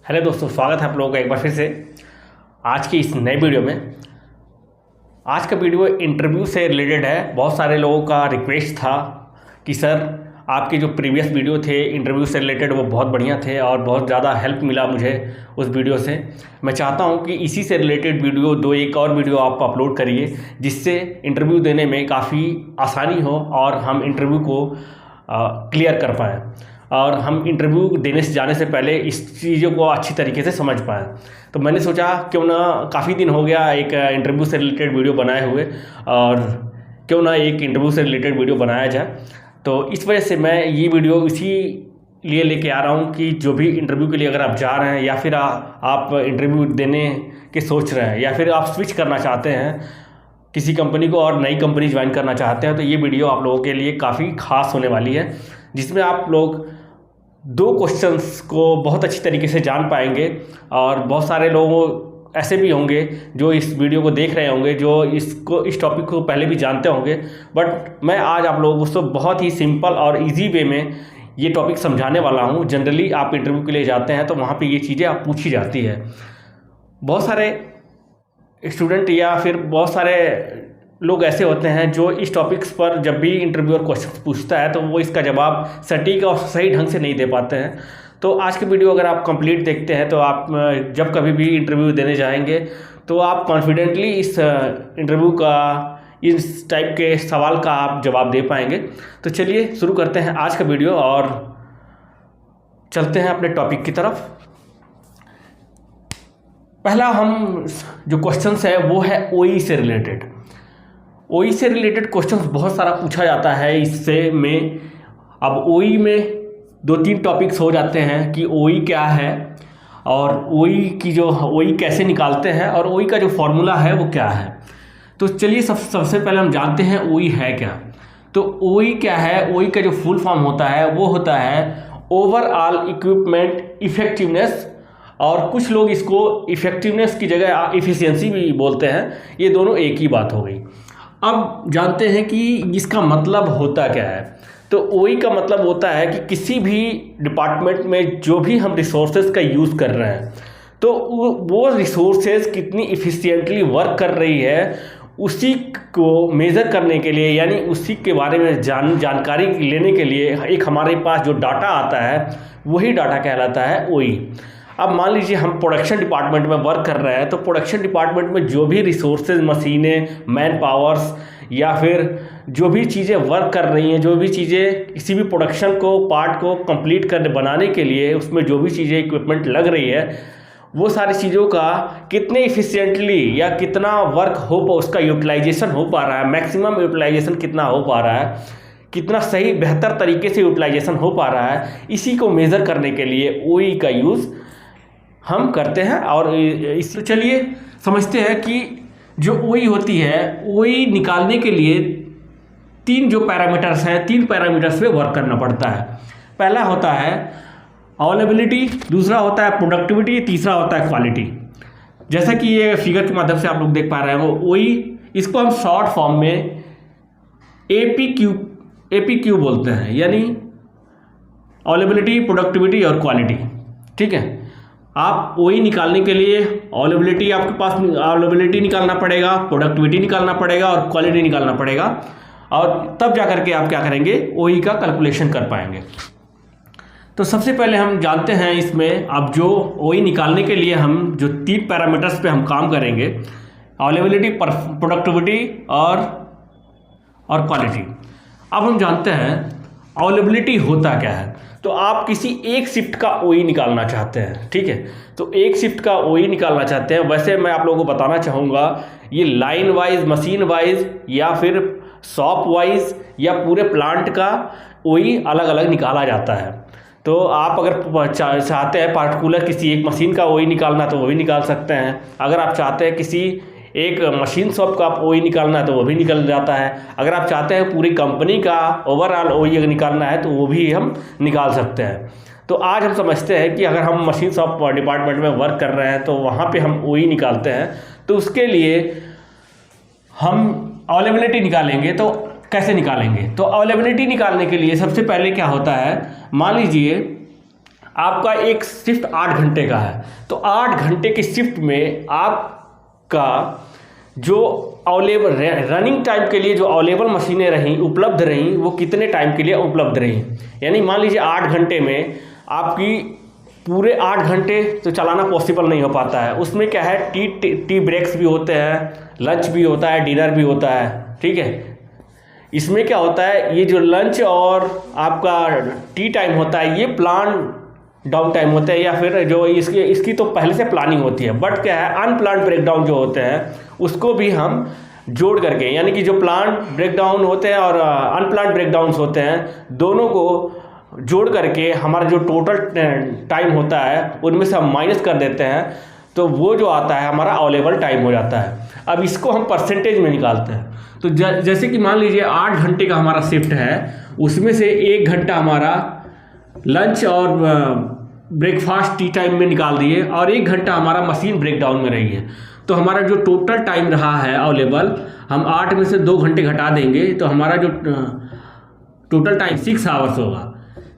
Hello दोस्तों, स्वागत है आप लोगों का एक बार फिर से आज की इस नए वीडियो में। आज का वीडियो इंटरव्यू से रिलेटेड है। बहुत सारे लोगों का रिक्वेस्ट था कि सर आपके जो प्रीवियस वीडियो थे इंटरव्यू से रिलेटेड वो बहुत बढ़िया थे और बहुत ज़्यादा हेल्प मिला मुझे उस वीडियो से। मैं चाहता हूं कि इसी से रिलेटेड वीडियो एक और वीडियो आप अपलोड करिए, जिससे इंटरव्यू देने में काफ़ी आसानी हो और हम इंटरव्यू को क्लियर कर पाएँ और हम इंटरव्यू देने से जाने से पहले इस चीज़ों को अच्छी तरीके से समझ पाएँ। तो मैंने सोचा क्यों ना, काफ़ी दिन हो गया एक इंटरव्यू से रिलेटेड वीडियो बनाए हुए, और क्यों ना एक इंटरव्यू से रिलेटेड वीडियो बनाया जाए। तो इस वजह से मैं ये वीडियो इसी लिए लेके आ रहा हूँ कि जो भी इंटरव्यू के लिए अगर आप जा रहे हैं या फिर आप इंटरव्यू देने के सोच रहे हैं या फिर आप स्विच करना चाहते हैं किसी कंपनी को और नई कंपनी ज्वाइन करना चाहते हैं, तो ये वीडियो आप लोगों के लिए काफ़ी खास होने वाली है, जिसमें आप लोग 2 क्वेश्चंस को बहुत अच्छी तरीके से जान पाएंगे। और बहुत सारे लोग ऐसे भी होंगे जो इस वीडियो को देख रहे होंगे जो इस टॉपिक को पहले भी जानते होंगे, बट मैं आज आप लोगों को बहुत ही सिंपल और इजी वे में ये टॉपिक समझाने वाला हूँ। जनरली आप इंटरव्यू के लिए जाते हैं तो वहाँ पे ये चीज़ें आप पूछी जाती है। बहुत सारे स्टूडेंट या फिर बहुत सारे लोग ऐसे होते हैं जो इस टॉपिक्स पर जब भी इंटरव्यूअर क्वेश्चन पूछता है तो वो इसका जवाब सटीक और सही ढंग से नहीं दे पाते हैं। तो आज की वीडियो अगर आप कंप्लीट देखते हैं तो आप जब कभी भी इंटरव्यू देने जाएंगे तो आप कॉन्फिडेंटली इस इंटरव्यू का, इस टाइप के सवाल का आप जवाब दे पाएंगे। तो चलिए शुरू करते हैं आज का वीडियो और चलते हैं अपने टॉपिक की तरफ। पहला हम जो क्वेश्चंस है वो है ओई से रिलेटेड। ओई से रिलेटेड क्वेश्चंस बहुत सारा पूछा जाता है इससे में। अब ओई में 2-3 टॉपिक्स हो जाते हैं कि ओई क्या है और ओई कैसे निकालते हैं और ओई का जो फॉर्मूला है वो क्या है। तो चलिए सबसे पहले हम जानते हैं ओई है क्या। तो ओई क्या है, ओई का जो फुल फॉर्म होता है वो होता है ओवरऑल इक्विपमेंट इफेक्टिवनेस, और कुछ लोग इसको इफेक्टिवनेस की जगह इफिशियंसी भी बोलते हैं। ये दोनों एक ही बात हो गई। अब जानते हैं कि इसका मतलब होता क्या है। तो ओई का मतलब होता है कि किसी भी डिपार्टमेंट में जो भी हम रिसोर्सेज का यूज़ कर रहे हैं तो वो रिसोर्सेज कितनी इफ़िशिएंटली वर्क कर रही है, उसी को मेज़र करने के लिए, यानी उसी के बारे में जानकारी लेने के लिए एक हमारे पास जो डाटा आता है वही डाटा कहलाता है ओई। अब मान लीजिए हम प्रोडक्शन डिपार्टमेंट में वर्क कर रहे हैं, तो प्रोडक्शन डिपार्टमेंट में जो भी रिसोर्सेज, मशीनें, मैन पावर्स या फिर जो भी चीज़ें वर्क कर रही हैं, जो भी चीज़ें किसी भी प्रोडक्शन को, पार्ट को कंप्लीट करने बनाने के लिए उसमें जो भी चीज़ें इक्विपमेंट लग रही है, वो सारी चीज़ों का कितने इफिशिएंटली या कितना वर्क हो, उसका यूटिलाइजेशन हो पा रहा है, मैक्सिमम यूटिलाइजेशन कितना हो पा रहा है, कितना सही बेहतर तरीके से यूटिलाइजेशन हो पा रहा है, इसी को मेज़र करने के लिए ओई का यूज़ हम करते हैं। और इस चलिए समझते हैं कि जो ओई होती है, ओई निकालने के लिए 3 जो पैरामीटर्स हैं, 3 पैरामीटर्स पे वर्क करना पड़ता है। पहला होता है अवेलेबिलिटी, दूसरा होता है प्रोडक्टिविटी, तीसरा होता है क्वालिटी। जैसा कि ये फिगर के माध्यम से आप लोग देख पा रहे हैं, वो ओई, इसको हम शॉर्ट फॉर्म में APQ बोलते हैं, यानी अवेलेबिलिटी, प्रोडक्टिविटी और क्वालिटी। ठीक है, आप ओई निकालने के लिए अवेलेबिलिटी, आपके पास अवेलेबिलिटी निकालना पड़ेगा, प्रोडक्टिविटी निकालना पड़ेगा और क्वालिटी निकालना पड़ेगा, और तब जा करके आप क्या करेंगे, ओई का कैलकुलेशन कर पाएंगे। तो सबसे पहले हम जानते हैं इसमें, अब जो ओई निकालने के लिए हम जो 3 पैरामीटर्स पे हम काम करेंगे, अवेलेबिलिटी, प्रोडक्टिविटी और क्वालिटी। अब हम जानते हैं अवेलेबिलिटी होता क्या है। तो आप किसी एक शिफ्ट का ओई निकालना चाहते हैं, ठीक है, तो एक शिफ्ट का ओई निकालना चाहते हैं। वैसे मैं आप लोगों को बताना चाहूँगा, ये लाइन वाइज, मशीन वाइज या फिर शॉप वाइज या पूरे प्लांट का ओई अलग अलग निकाला जाता है। तो आप अगर चाहते हैं पार्टिकुलर किसी एक मशीन का ओई निकालना तो वो भी निकाल सकते हैं। अगर आप चाहते हैं किसी एक मशीन शॉप का ओई निकालना है तो वो भी निकल जाता है। अगर आप चाहते हैं पूरी कंपनी का ओवरऑल ओई निकालना है तो वो भी हम निकाल सकते हैं। तो आज हम समझते हैं कि अगर हम मशीन शॉप डिपार्टमेंट में वर्क कर रहे हैं तो वहाँ पे हम ओई निकालते हैं। तो उसके लिए हम अवेलेबिलिटी निकालेंगे। तो कैसे निकालेंगे? तो अवेलेबिलिटी निकालने के लिए सबसे पहले क्या होता है, मान लीजिए आपका एक शिफ्ट 8 घंटे का है, तो 8 घंटे की शिफ्ट में आपका जो अवेलेबल रनिंग टाइम के लिए जो अवेलेबल मशीनें रहीं, उपलब्ध रहीं, वो कितने टाइम के लिए उपलब्ध रहीं। यानी मान लीजिए 8 घंटे में आपकी पूरे 8 घंटे तो चलाना पॉसिबल नहीं हो पाता है। उसमें क्या है, टी ब्रेक्स भी होते हैं, लंच भी होता है, डिनर भी होता है, ठीक है। इसमें क्या होता है, ये जो लंच और आपका टी टाइम होता है ये प्लान डाउन टाइम होते हैं, या फिर जो इसकी तो पहले से प्लानिंग होती है। बट क्या है, अनप्लान्ड ब्रेकडाउन जो होते हैं उसको भी हम जोड़ करके, यानी कि जो प्लान ब्रेकडाउन होते हैं और अनप्लान्ड ब्रेकडाउन्स होते हैं, दोनों को जोड़ करके हमारा जो टोटल टाइम होता है उनमें से हम माइनस कर देते हैं, तो वो जो आता है हमारा अवेलेबल टाइम हो जाता है। अब इसको हम परसेंटेज में निकालते हैं। तो जैसे कि मान लीजिए 8 घंटे का हमारा शिफ्ट है, उसमें से 1 घंटा हमारा लंच और ब्रेकफास्ट टी टाइम में निकाल दिए और 1 घंटा हमारा मशीन ब्रेकडाउन में रही है। तो हमारा जो टोटल टाइम रहा है अवेलेबल, हम 8 में से 2 घंटे घटा देंगे तो हमारा जो टोटल टाइम 6 आवर्स होगा।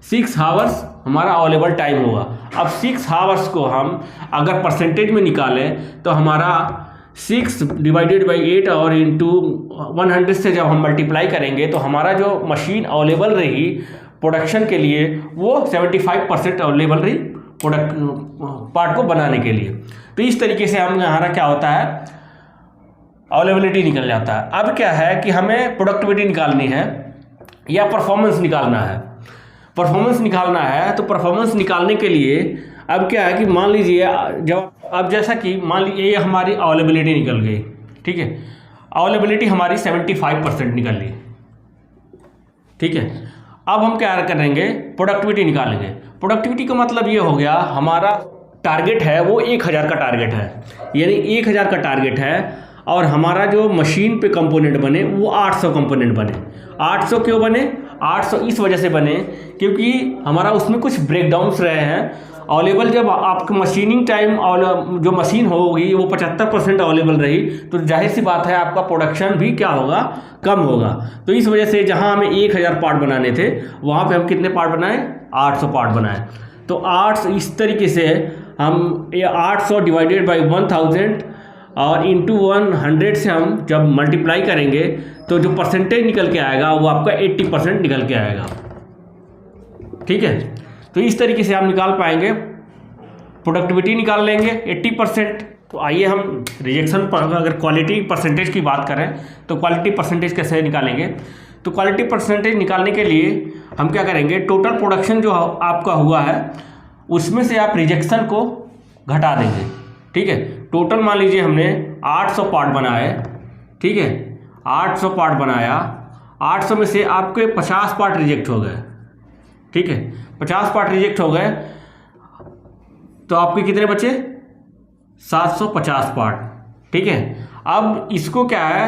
6 आवर्स हमारा अवेलेबल टाइम होगा। अब 6 आवर्स को हम अगर परसेंटेज में निकालें तो हमारा 6 डिवाइडेड बाई 8 और इंटू 100 से जब हम मल्टीप्लाई करेंगे तो हमारा जो मशीन अवेलेबल रही प्रोडक्शन के लिए वो 75% अवेलेबल रही पार्ट को बनाने के लिए। तो इस तरीके से हम हमारा क्या होता है, अवेलेबिलिटी निकल जाता है। अब क्या है कि हमें प्रोडक्टिविटी निकालनी है या परफॉर्मेंस निकालना है। परफॉर्मेंस निकालना है तो परफॉर्मेंस निकालने के लिए अब क्या है कि मान लीजिए जब अब जैसा कि मान लीजिए ये हमारी अवेलेबिलिटी निकल गई, ठीक है, अवेलेबिलिटी हमारी 75% निकल ली, ठीक है। अब हम क्या करेंगे, प्रोडक्टिविटी निकालेंगे। प्रोडक्टिविटी का मतलब ये हो गया, हमारा टारगेट है वो 1000 का टारगेट है, यानी 1000 का टारगेट है और हमारा जो मशीन पे कंपोनेंट बने वो 800 कंपोनेंट बने। 800 क्यों बने, 800 इस वजह से बने क्योंकि हमारा उसमें कुछ ब्रेकडाउन्स रहे हैं। अवेलेबल जब आपका मशीनिंग टाइम और जो मशीन होगी वो 75% अवेलेबल रही तो जाहिर सी बात है आपका प्रोडक्शन भी क्या होगा, कम होगा। तो इस वजह से जहां हमें 1000 पार्ट बनाने थे वहां पे हम कितने पार्ट बनाए, 800 पार्ट बनाए। तो 800 इस तरीके से हम 800 डिवाइडेड बाई 1000 और इंटू 100 से हम जब मल्टीप्लाई करेंगे तो जो परसेंटेज निकल के आएगा वो आपका 80% निकल के आएगा, ठीक है। तो इस तरीके से आप निकाल पाएंगे, प्रोडक्टिविटी निकाल लेंगे 80%। तो आइए हम रिजेक्शन पर अगर क्वालिटी परसेंटेज की बात करें तो क्वालिटी परसेंटेज कैसे निकालेंगे। तो क्वालिटी परसेंटेज निकालने के लिए हम क्या करेंगे, टोटल प्रोडक्शन जो आपका हुआ है उसमें से आप रिजेक्शन को घटा देंगे, ठीक है। टोटल मान लीजिए हमने 800 पार्ट बनाए, ठीक है, 800 पार्ट बनाया, 800 में से आपके 50 पार्ट रिजेक्ट हो गए, ठीक है, 50 पार्ट रिजेक्ट हो गए तो आपके कितने बचे, 750 पार्ट, ठीक है। अब इसको क्या है,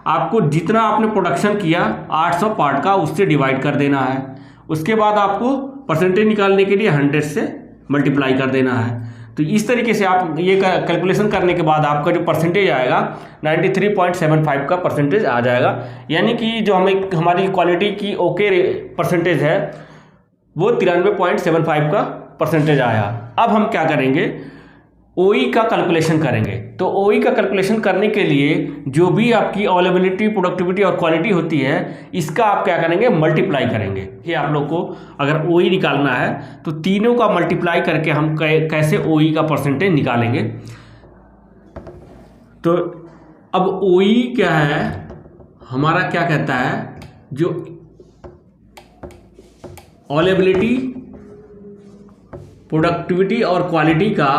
आपको जितना आपने प्रोडक्शन किया 800 पार्ट का उससे डिवाइड कर देना है। उसके बाद आपको परसेंटेज निकालने के लिए 100 से मल्टीप्लाई कर देना है। तो इस तरीके से आप ये कैलकुलेशन करने के बाद आपका जो परसेंटेज आएगा 93.75 का परसेंटेज आ जाएगा। यानी कि जो हमारी क्वालिटी की ओके परसेंटेज है वो 93.75 का परसेंटेज आया। अब हम क्या करेंगे, ओई का कैलकुलेशन करेंगे। तो ओई का कैलकुलेशन करने के लिए जो भी आपकी अवेलेबिलिटी, प्रोडक्टिविटी और क्वालिटी होती है इसका आप क्या करेंगे, मल्टीप्लाई करेंगे। ये आप लोग को अगर ओई निकालना है तो तीनों का मल्टीप्लाई करके हम कैसे ओई का परसेंटेज निकालेंगे। तो अब ओई क्या है, हमारा क्या कहता है, जो अवेलेबिलिटी, प्रोडक्टिविटी और क्वालिटी का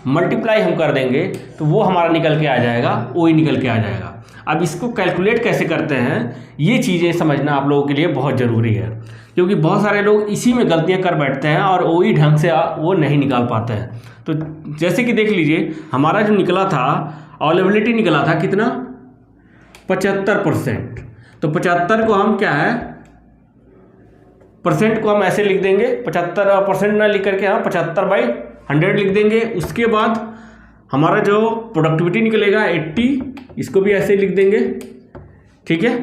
मल्टीप्लाई हम कर देंगे तो वो हमारा निकल के आ जाएगा, ओई निकल के आ जाएगा। अब इसको कैलकुलेट कैसे करते हैं ये चीज़ें समझना आप लोगों के लिए बहुत ज़रूरी है, क्योंकि बहुत सारे लोग इसी में गलतियां कर बैठते हैं और ओई ढंग से वो नहीं निकाल पाते हैं। तो जैसे कि देख लीजिए हमारा जो निकला था, अवेलेबिलिटी निकला था कितना, 75%। तो 75 को हम क्या है, परसेंट को हम ऐसे लिख देंगे, 75% ना लिख करके हम 75/100 लिख देंगे। उसके बाद हमारा जो प्रोडक्टिविटी निकलेगा 80, इसको भी ऐसे लिख देंगे, ठीक है।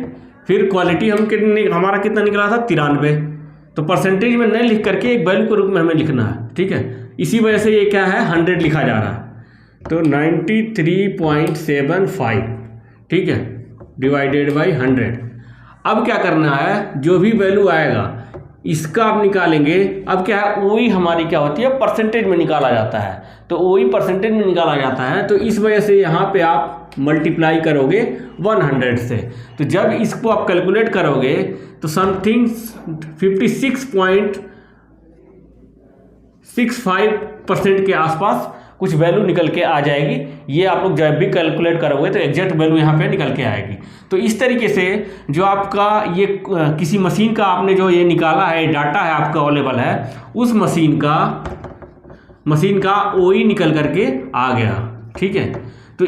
फिर क्वालिटी हमारा कितना निकला था, 93। तो परसेंटेज में नहीं लिख करके एक वैल्यू के रूप में हमें लिखना है, ठीक है। इसी वजह से ये क्या है 100 लिखा जा रहा है, तो 93.75, ठीक है, डिवाइडेड बाई 100। अब क्या करना है, जो भी वैल्यू आएगा इसका आप निकालेंगे। अब क्या है, ओई हमारी क्या होती है परसेंटेज में निकाला जाता है, तो ओई परसेंटेज में निकाला जाता है, तो इस वजह से यहाँ पे आप मल्टीप्लाई करोगे 100 से। तो जब इसको आप कैलकुलेट करोगे तो समथिंग 56.65% के आसपास कुछ वैल्यू निकल के आ जाएगी। ये आप लोग जब भी कैलकुलेट करोगे तो एग्जैक्ट वैल्यू यहाँ पे निकल के आएगी। तो इस तरीके से जो आपका ये किसी मशीन का आपने जो ये निकाला है, डाटा है आपका अवेलेबल है, उस मशीन का ओई निकल करके आ गया, ठीक है। तो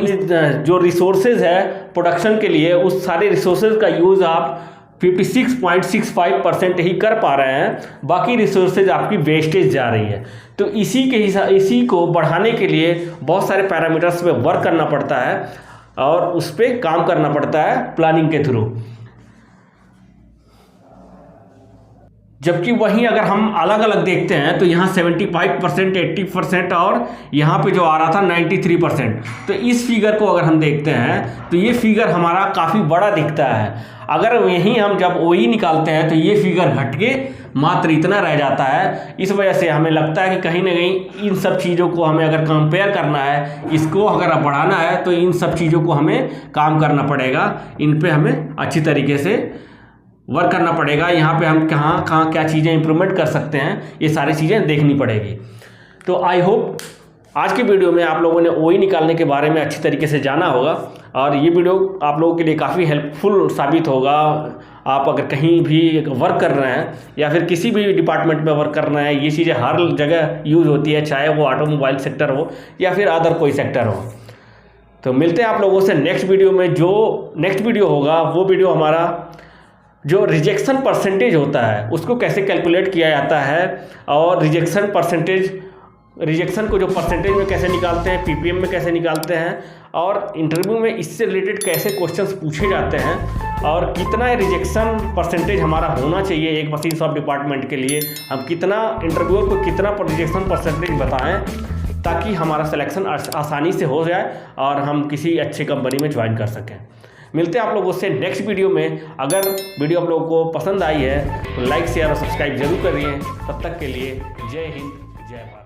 जो रिसोर्सेज है प्रोडक्शन के लिए, उस सारे रिसोर्सेज का यूज़ आप 56.65% ही कर पा रहे हैं, बाकी रिसोर्सेज आपकी वेस्टेज जा रही है। तो इसी को बढ़ाने के लिए बहुत सारे पैरामीटर्स पे वर्क करना पड़ता है और उस पर काम करना पड़ता है प्लानिंग के थ्रू। जबकि वहीं अगर हम अलग अलग देखते हैं तो यहाँ 75%, 80% और यहाँ पे जो आ रहा था 93%। तो इस फिगर को अगर हम देखते हैं तो ये फिगर हमारा काफ़ी बड़ा दिखता है। अगर यहीं हम जब ओई निकालते हैं तो ये फिगर घट के मात्र इतना रह जाता है। इस वजह से हमें लगता है कि कहीं ना कहीं इन सब चीज़ों को हमें अगर कंपेयर करना है, इसको अगर बढ़ाना है, तो इन सब चीज़ों को हमें काम करना पड़ेगा, इन पे हमें अच्छी तरीके से वर्क करना पड़ेगा। यहाँ पे हम कहाँ क्या चीज़ें इंप्रूवमेंट कर सकते हैं, ये सारी चीज़ें देखनी पड़ेगी। तो आई होप आज की वीडियो में आप लोगों ने ओई निकालने के बारे में अच्छी तरीके से जाना होगा और ये वीडियो आप लोगों के लिए काफ़ी हेल्पफुल साबित होगा। आप अगर कहीं भी वर्क कर रहे हैं या फिर किसी भी डिपार्टमेंट में वर्क कर रहे हैं, ये चीज़ें हर जगह यूज़ होती है, चाहे वो ऑटोमोबाइल सेक्टर हो या फिर अदर कोई सेक्टर हो। तो मिलते हैं आप लोगों से नेक्स्ट वीडियो में। जो नेक्स्ट वीडियो होगा वो वीडियो हमारा जो रिजेक्शन परसेंटेज होता है उसको कैसे कैलकुलेट किया जाता है और रिजेक्शन को जो परसेंटेज में कैसे निकालते हैं, पीपीएम में कैसे निकालते हैं और इंटरव्यू में इससे रिलेटेड कैसे क्वेश्चंस पूछे जाते हैं और कितना रिजेक्शन परसेंटेज हमारा होना चाहिए एक मशीन शॉप डिपार्टमेंट के लिए, हम कितना इंटरव्यूअर को कितना रिजेक्शन परसेंटेज बताएं ताकि हमारा सिलेक्शन आसानी से हो जाए और हम किसी अच्छी कंपनी में ज्वाइन कर सकें। मिलते हैं आप लोगों से नेक्स्ट वीडियो में। अगर वीडियो आप लोगों को पसंद आई है तो लाइक शेयर और सब्सक्राइब जरूर करिए। तब तक के लिए जय हिंद, जय भारत।